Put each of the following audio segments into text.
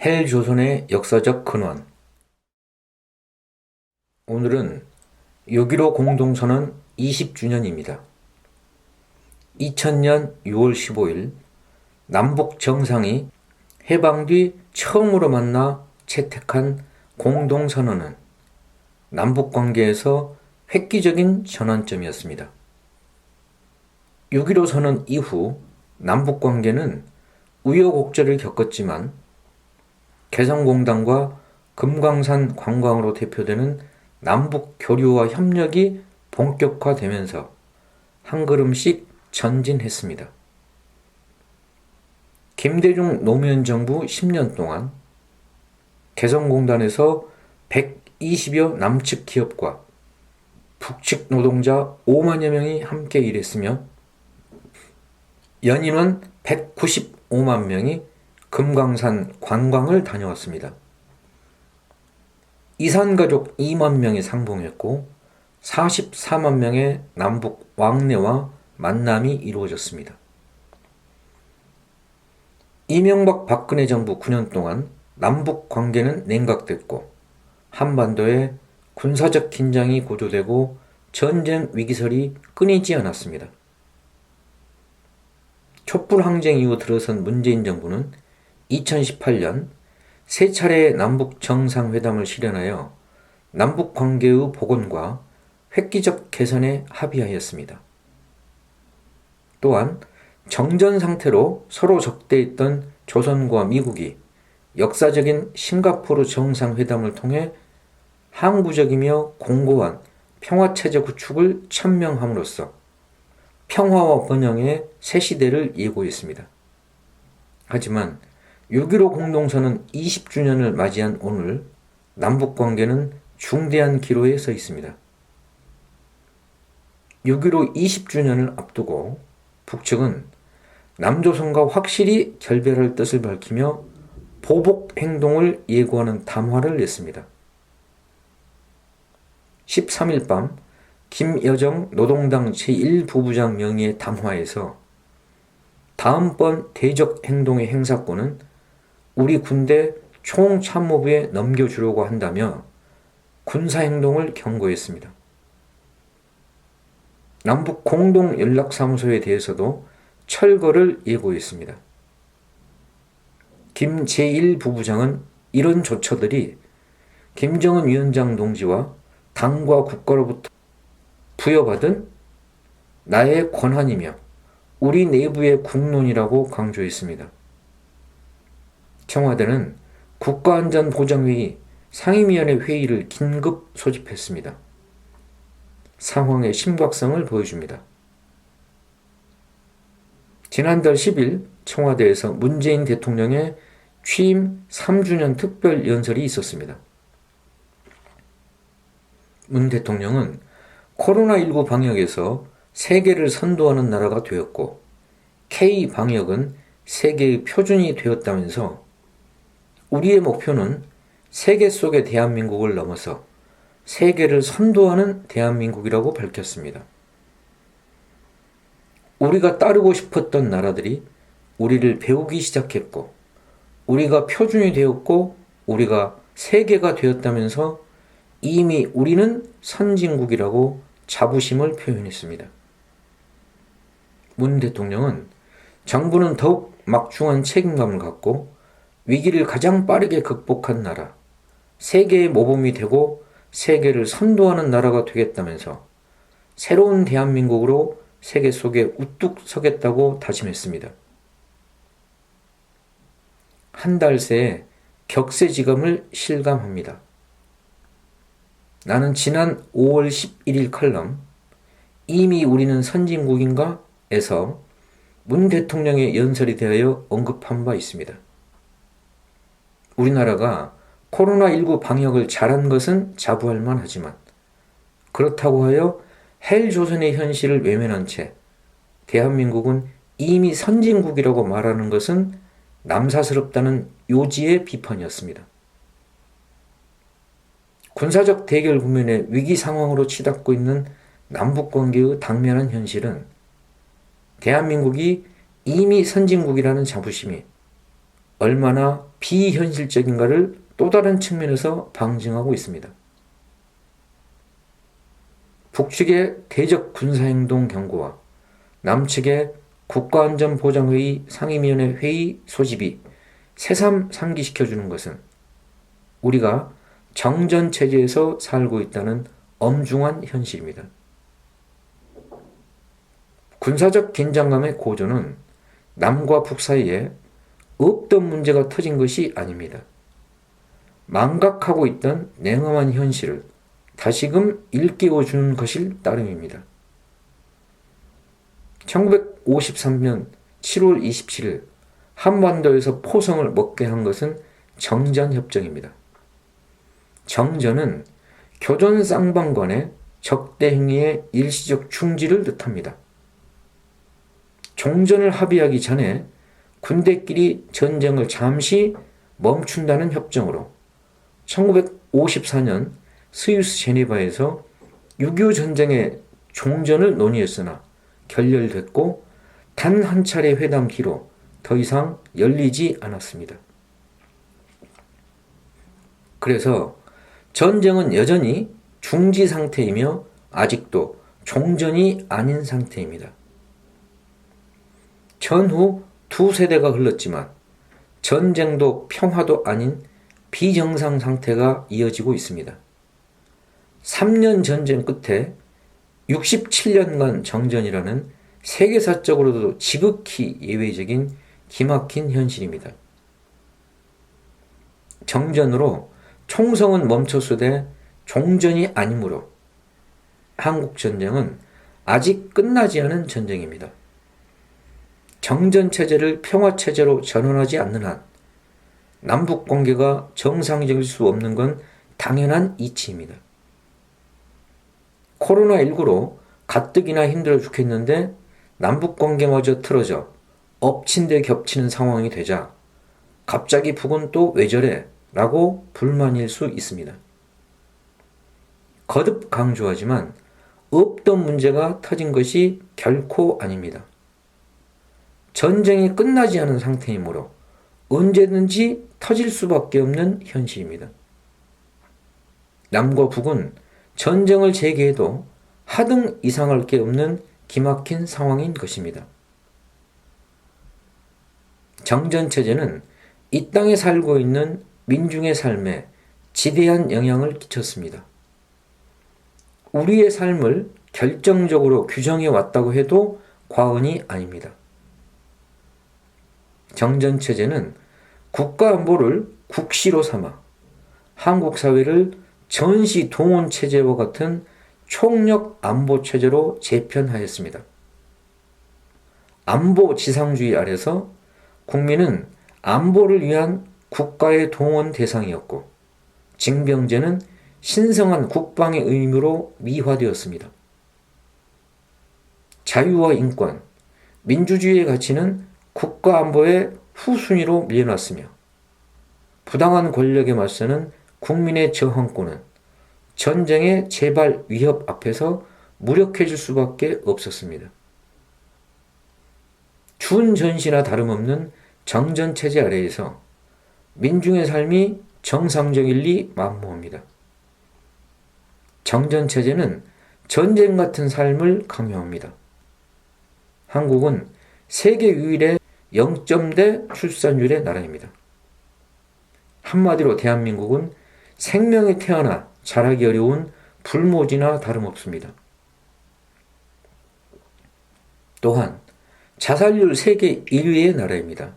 헬조선의 역사적 근원. 오늘은 6.15 공동선언 20주년입니다. 2000년 6월 15일 남북 정상이 해방 뒤 처음으로 만나 채택한 공동선언은 남북 관계에서 획기적인 전환점이었습니다. 6.15 선언 이후 남북 관계는 우여곡절을 겪었지만 개성공단과 금강산 관광으로 대표되는 남북 교류와 협력이 본격화되면서 한 걸음씩 전진했습니다. 김대중 노무현 정부 10년 동안 개성공단에서 120여 남측 기업과 북측 노동자 5만여 명이 함께 일했으며 연인원 195만 명이 금강산 관광을 다녀왔습니다. 이산가족 2만 명이 상봉했고 44만 명의 남북 왕래와 만남이 이루어졌습니다. 이명박 박근혜 정부 9년 동안 남북 관계는 냉각됐고 한반도에 군사적 긴장이 고조되고 전쟁 위기설이 끊이지 않았습니다. 촛불 항쟁 이후 들어선 문재인 정부는 2018년 세 차례의 남북 정상회담을 실현하여 남북 관계의 복원과 획기적 개선에 합의하였습니다. 또한 정전 상태로 서로 적대했던 조선과 미국이 역사적인 싱가포르 정상회담을 통해 항구적이며 공고한 평화체제 구축을 천명함으로써 평화와 번영의 새 시대를 예고했습니다. 하지만 6.15 공동선언 20주년을 맞이한 오늘 남북관계는 중대한 기로에 서 있습니다. 6.15 20주년을 앞두고 북측은 남조선과 확실히 결별할 뜻을 밝히며 보복 행동을 예고하는 담화를 냈습니다. 13일 밤 김여정 노동당 제1부부장 명의의 담화에서 다음번 대적 행동의 행사권은 우리 군대 총참모부에 넘겨주려고 한다며 군사행동을 경고했습니다. 남북 공동연락사무소에 대해서도 철거를 예고했습니다. 김 제1부부장은 이런 조처들이 김정은 위원장 동지와 당과 국가로부터 부여받은 나의 권한이며 우리 내부의 국론이라고 강조했습니다. 청와대는 국가안전보장회의 상임위원회 회의를 긴급 소집했습니다. 상황의 심각성을 보여줍니다. 지난달 10일 청와대에서 문재인 대통령의 취임 3주년 특별 연설이 있었습니다. 문 대통령은 코로나19 방역에서 세계를 선도하는 나라가 되었고 K-방역은 세계의 표준이 되었다면서 우리의 목표는 세계 속의 대한민국을 넘어서 세계를 선도하는 대한민국이라고 밝혔습니다. 우리가 따르고 싶었던 나라들이 우리를 배우기 시작했고 우리가 표준이 되었고 우리가 세계가 되었다면서 이미 우리는 선진국이라고 자부심을 표현했습니다. 문 대통령은 정부는 더욱 막중한 책임감을 갖고 위기를 가장 빠르게 극복한 나라, 세계의 모범이 되고 세계를 선도하는 나라가 되겠다면서 새로운 대한민국으로 세계 속에 우뚝 서겠다고 다짐했습니다. 한 달 새에 격세지감을 실감합니다. 나는 지난 5월 11일 칼럼 이미 우리는 선진국인가? 에서 문 대통령의 연설에 대하여 언급한 바 있습니다. 우리나라가 코로나19 방역을 잘한 것은 자부할 만하지만 그렇다고 하여 헬조선의 현실을 외면한 채 대한민국은 이미 선진국이라고 말하는 것은 남사스럽다는 요지의 비판이었습니다. 군사적 대결 국면의 위기 상황으로 치닫고 있는 남북관계의 당면한 현실은 대한민국이 이미 선진국이라는 자부심이 얼마나 비현실적인가를 또 다른 측면에서 방증하고 있습니다. 북측의 대적 군사행동 경고와 남측의 국가안전보장회의 상임위원회 회의 소집이 새삼 상기시켜주는 것은 우리가 정전체제에서 살고 있다는 엄중한 현실입니다. 군사적 긴장감의 고조는 남과 북 사이에 없던 문제가 터진 것이 아닙니다. 망각하고 있던 냉엄한 현실을 다시금 일깨워주는 것일 따름입니다. 1953년 7월 27일 한반도에서 포성을 먹게 한 것은 정전협정입니다. 정전은 교전 쌍방 간의 적대 행위의 일시적 중지를 뜻합니다. 종전을 합의하기 전에 군대끼리 전쟁을 잠시 멈춘다는 협정으로 1954년 스위스 제네바에서 6.25 전쟁의 종전을 논의했으나 결렬됐고 단 한 차례 회담 뒤로 더 이상 열리지 않았습니다. 그래서 전쟁은 여전히 중지 상태이며 아직도 종전이 아닌 상태입니다. 전후 두 세대가 흘렀지만 전쟁도 평화도 아닌 비정상 상태가 이어지고 있습니다. 3년 전쟁 끝에 67년간 정전이라는 세계사적으로도 지극히 예외적인 기막힌 현실입니다. 정전으로 총성은 멈췄으되 종전이 아니므로 한국전쟁은 아직 끝나지 않은 전쟁입니다. 정전체제를 평화체제로 전환하지 않는 한 남북관계가 정상적일 수 없는 건 당연한 이치입니다. 코로나19로 가뜩이나 힘들어 죽겠는데 남북관계마저 틀어져 엎친 데 겹치는 상황이 되자 갑자기 북은 또 왜 저래? 라고 불만일 수 있습니다. 거듭 강조하지만 없던 문제가 터진 것이 결코 아닙니다. 전쟁이 끝나지 않은 상태이므로 언제든지 터질 수밖에 없는 현실입니다. 남과 북은 전쟁을 재개해도 하등 이상할 게 없는 기막힌 상황인 것입니다. 정전체제는 이 땅에 살고 있는 민중의 삶에 지대한 영향을 끼쳤습니다. 우리의 삶을 결정적으로 규정해 왔다고 해도 과언이 아닙니다. 정전체제는 국가안보를 국시로 삼아 한국 사회를 전시 동원체제와 같은 총력 안보체제로 재편하였습니다. 안보 지상주의 아래서 국민은 안보를 위한 국가의 동원 대상이었고 징병제는 신성한 국방의 의무로 미화되었습니다. 자유와 인권, 민주주의의 가치는 국가안보의 후순위로 밀려났으며 부당한 권력에 맞서는 국민의 저항권은 전쟁의 재발 위협 앞에서 무력해질 수밖에 없었습니다. 준전시나 다름없는 정전체제 아래에서 민중의 삶이 정상적일 리 만무합니다. 정전체제는 전쟁 같은 삶을 강요합니다. 한국은 세계 유일의 0점대 출산율의 나라입니다. 한마디로 대한민국은 생명이 태어나 자라기 어려운 불모지나 다름없습니다. 또한 자살률 세계 1위의 나라입니다.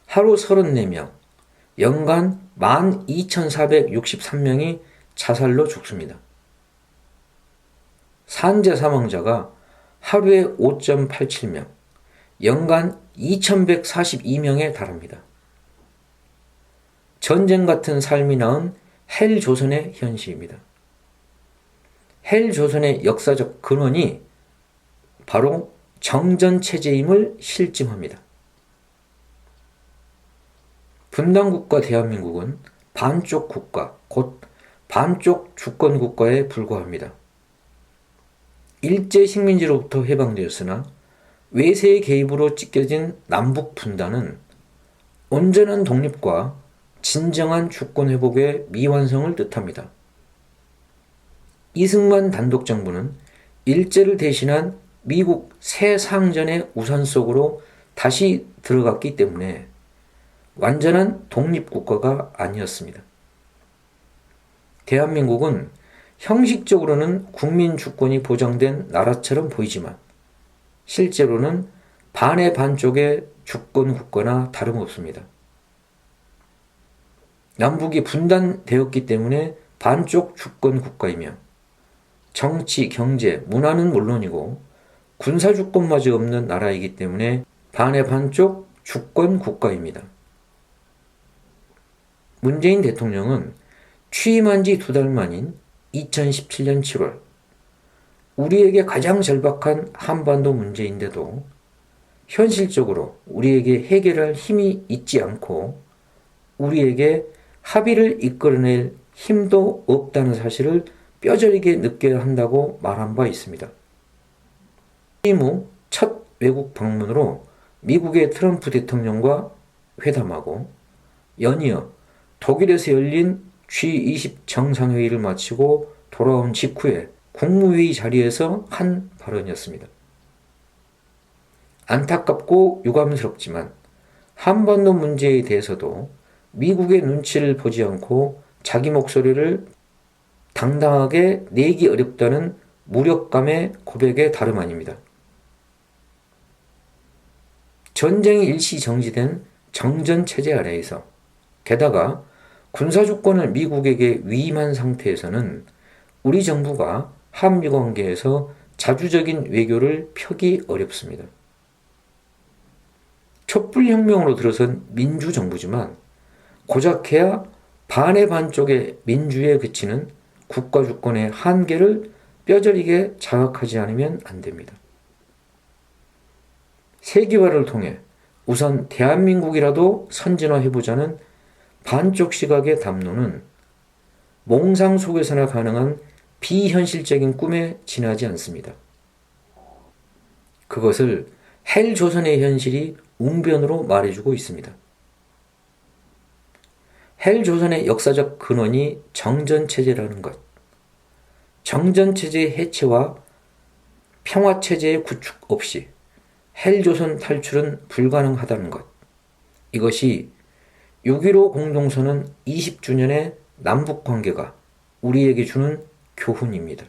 하루 34명, 연간 12,463명이 자살로 죽습니다. 산재 사망자가 하루에 5.87명, 연간 2,142명에 달합니다. 전쟁 같은 삶이 낳은 헬조선의 현실입니다. 헬조선의 역사적 근원이 바로 정전체제임을 실증합니다. 분단국가 대한민국은 반쪽 국가, 곧 반쪽 주권국가에 불과합니다. 일제 식민지로부터 해방되었으나 외세의 개입으로 찢겨진 남북 분단은 온전한 독립과 진정한 주권 회복의 미완성을 뜻합니다. 이승만 단독정부는 일제를 대신한 미국 새 상전의 우산 속으로 다시 들어갔기 때문에 완전한 독립국가가 아니었습니다. 대한민국은 형식적으로는 국민 주권이 보장된 나라처럼 보이지만 실제로는 반의 반쪽의 주권 국가나 다름없습니다. 남북이 분단되었기 때문에 반쪽 주권 국가이며 정치, 경제, 문화는 물론이고 군사 주권마저 없는 나라이기 때문에 반의 반쪽 주권 국가입니다. 문재인 대통령은 취임한 지 2달 만인 2017년 7월 우리에게 가장 절박한 한반도 문제인데도 현실적으로 우리에게 해결할 힘이 있지 않고 우리에게 합의를 이끌어낼 힘도 없다는 사실을 뼈저리게 느껴야 한다고 말한 바 있습니다. 취임 후 첫 외국 방문으로 미국의 트럼프 대통령과 회담하고 연이어 독일에서 열린 G20 정상회의를 마치고 돌아온 직후에 국무회의 자리에서 한 발언이었습니다. 안타깝고 유감스럽지만 한반도 문제에 대해서도 미국의 눈치를 보지 않고 자기 목소리를 당당하게 내기 어렵다는 무력감의 고백의 다름 아닙니다. 전쟁이 일시 정지된 정전체제 아래에서 게다가 군사주권을 미국에게 위임한 상태에서는 우리 정부가 한미 관계에서 자주적인 외교를 펴기 어렵습니다. 촛불혁명으로 들어선 민주정부지만 고작해야 반의 반쪽의 민주에 그치는 국가주권의 한계를 뼈저리게 자각하지 않으면 안 됩니다. 세계화를 통해 우선 대한민국이라도 선진화해보자는 반쪽 시각의 담론은 몽상 속에서나 가능한 비현실적인 꿈에 지나지 않습니다. 그것을 헬조선의 현실이 웅변으로 말해주고 있습니다. 헬조선의 역사적 근원이 정전체제라는 것, 정전체제의 해체와 평화체제의 구축 없이 헬조선 탈출은 불가능하다는 것, 이것이 6.15 공동선언 20주년의 남북관계가 우리에게 주는 교훈입니다.